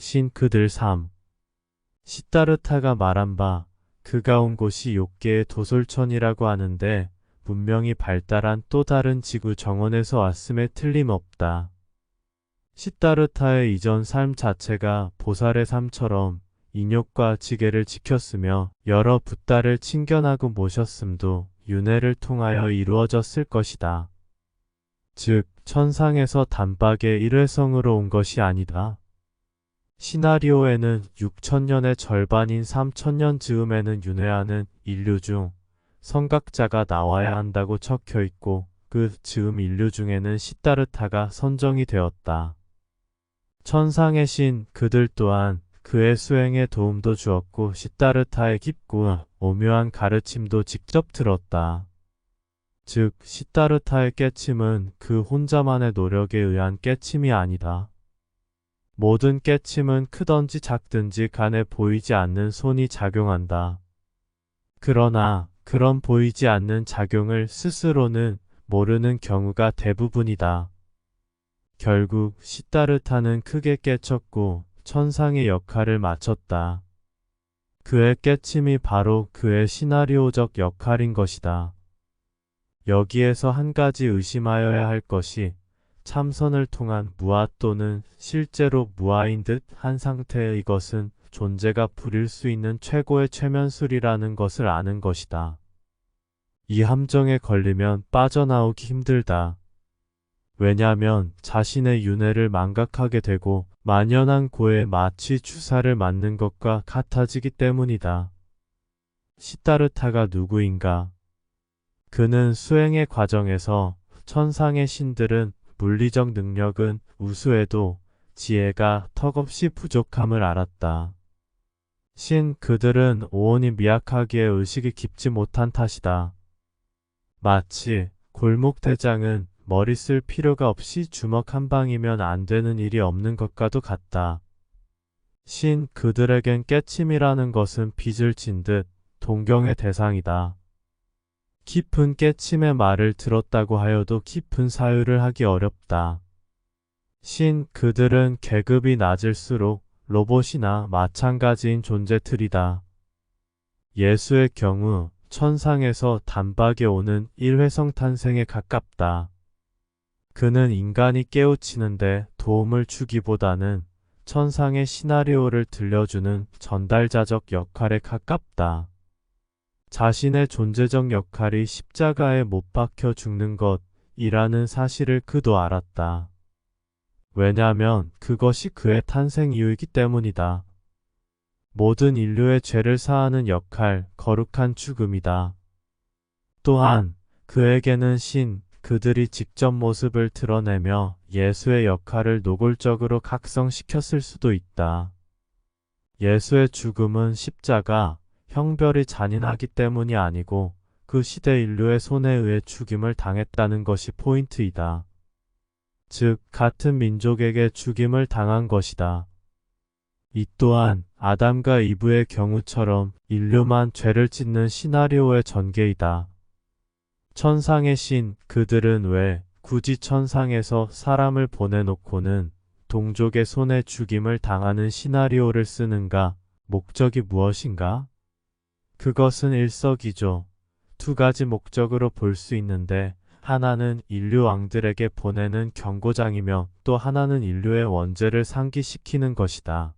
신 그들 3. 시다르타가 말한 바 그가 온 곳이 욥계의 도솔천이라고 하는데 문명이 발달한 또 다른 지구 정원에서 왔음에 틀림없다. 시다르타의 이전 삶 자체가 보살의 삶처럼 인욕과 지계를 지켰으며 여러 붓다를 친견하고 모셨음도 윤회를 통하여 이루어졌을 것이다. 즉 천상에서 단박에 일회성으로 온 것이 아니다. 시나리오에는 6천년의 절반인 3천년 즈음에는 윤회하는 인류 중 선각자가 나와야 한다고 적혀 있고 그 즈음 인류 중에는 시다르타가 선정이 되었다. 천상의 신 그들 또한 그의 수행에 도움도 주었고 시다르타의 깊고 오묘한 가르침도 직접 들었다. 즉 시다르타의 깨침은 그 혼자만의 노력에 의한 깨침이 아니다. 모든 깨침은 크든지 작든지 간에 보이지 않는 손이 작용한다. 그러나 그런 보이지 않는 작용을 스스로는 모르는 경우가 대부분이다. 결국 시다르타는 크게 깨쳤고 천상의 역할을 마쳤다. 그의 깨침이 바로 그의 시나리오적 역할인 것이다. 여기에서 한 가지 의심하여야 할 것이 참선을 통한 무아 또는 실제로 무아인 듯 한 상태의 것은 존재가 부릴 수 있는 최고의 최면술이라는 것을 아는 것이다. 이 함정에 걸리면 빠져나오기 힘들다. 왜냐하면 자신의 윤회를 망각하게 되고 만연한 고에 마치 주사를 맞는 것과 같아지기 때문이다. 시다르타가 누구인가? 그는 수행의 과정에서 천상의 신들은 물리적 능력은 우수해도 지혜가 턱없이 부족함을 알았다. 신 그들은 오온이 미약하기에 의식이 깊지 못한 탓이다. 마치 골목대장은 머리 쓸 필요가 없이 주먹 한 방이면 안 되는 일이 없는 것과도 같다. 신 그들에겐 깨침이라는 것은 빚을 진 듯 동경의 대상이다. 깊은 깨침의 말을 들었다고 하여도 깊은 사유를 하기 어렵다. 신 그들은 계급이 낮을수록 로봇이나 마찬가지인 존재들이다. 예수의 경우 천상에서 단박에 오는 일회성 탄생에 가깝다. 그는 인간이 깨우치는데 도움을 주기보다는 천상의 시나리오를 들려주는 전달자적 역할에 가깝다. 자신의 존재적 역할이 십자가에 못 박혀 죽는 것이라는 사실을 그도 알았다. 왜냐하면 그것이 그의 탄생 이유이기 때문이다. 모든 인류의 죄를 사하는 역할, 거룩한 죽음이다. 또한 그에게는 신, 그들이 직접 모습을 드러내며 예수의 역할을 노골적으로 각성시켰을 수도 있다. 예수의 죽음은 십자가, 형별이 잔인하기 때문이 아니고 그 시대 인류의 손에 의해 죽임을 당했다는 것이 포인트이다. 즉 같은 민족에게 죽임을 당한 것이다. 이 또한 아담과 이브의 경우처럼 인류만 죄를 짓는 시나리오의 전개이다. 천상의 신 그들은 왜 굳이 천상에서 사람을 보내놓고는 동족의 손에 죽임을 당하는 시나리오를 쓰는가? 목적이 무엇인가? 그것은 일석이조 두 가지 목적으로 볼 수 있는데 하나는 인류 왕들에게 보내는 경고장이며 또 하나는 인류의 원죄를 상기시키는 것이다.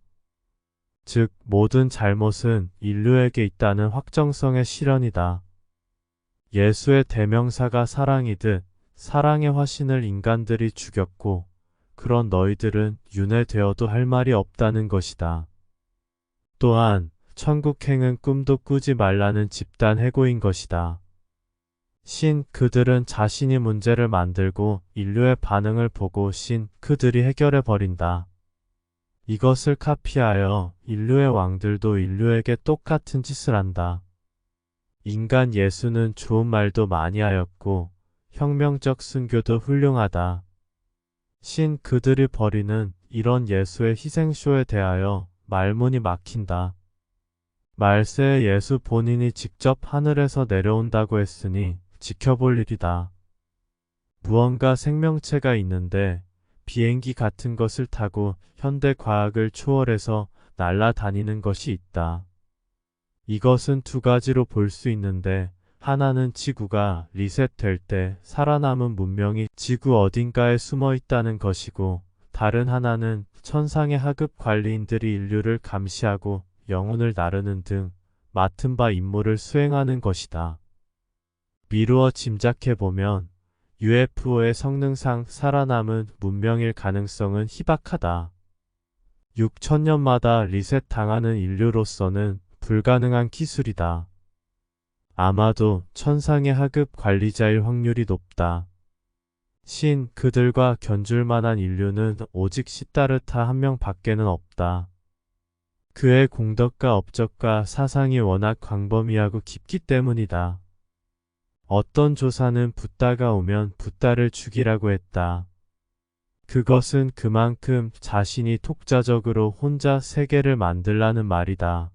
즉 모든 잘못은 인류에게 있다는 확정성의 실현이다. 예수의 대명사가 사랑이듯 사랑의 화신을 인간들이 죽였고 그런 너희들은 윤회되어도 할 말이 없다는 것이다. 또한 천국행은 꿈도 꾸지 말라는 집단 해고인 것이다. 신 그들은 자신이 문제를 만들고 인류의 반응을 보고 신 그들이 해결해 버린다. 이것을 카피하여 인류의 왕들도 인류에게 똑같은 짓을 한다. 인간 예수는 좋은 말도 많이 하였고 혁명적 순교도 훌륭하다. 신 그들이 벌이는 이런 예수의 희생쇼에 대하여 말문이 막힌다. 말세의 예수 본인이 직접 하늘에서 내려온다고 했으니 지켜볼 일이다. 무언가 생명체가 있는데 비행기 같은 것을 타고 현대 과학을 초월해서 날아다니는 것이 있다. 이것은 두 가지로 볼 수 있는데, 하나는 지구가 리셋될 때 살아남은 문명이 지구 어딘가에 숨어 있다는 것이고, 다른 하나는 천상의 하급 관리인들이 인류를 감시하고 영혼을 나르는 등 맡은 바 임무를 수행하는 것이다. 미루어 짐작해보면 UFO의 성능상 살아남은 문명일 가능성은 희박하다. 6천년마다 리셋 당하는 인류로서는 불가능한 기술이다. 아마도 천상의 하급 관리자일 확률이 높다. 그들과 견줄 만한 인류는 오직 시다르타 한 명 밖에는 없다. 그의 공덕과 업적과 사상이 워낙 광범위하고 깊기 때문이다. 어떤 조사는 붓다가 오면 붓다를 죽이라고 했다. 그것은 그만큼 자신이 독자적으로 혼자 세계를 만들라는 말이다.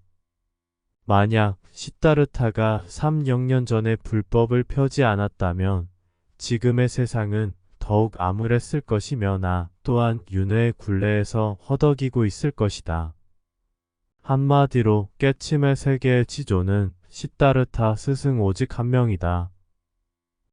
만약 시다르타가 300년 전에 불법을 펴지 않았다면 지금의 세상은 더욱 암울했을 것이며 또한 윤회의 굴레에서 허덕이고 있을 것이다. 한마디로 깨침의 세계의 지조는 시다르타 스승 오직 한 명이다.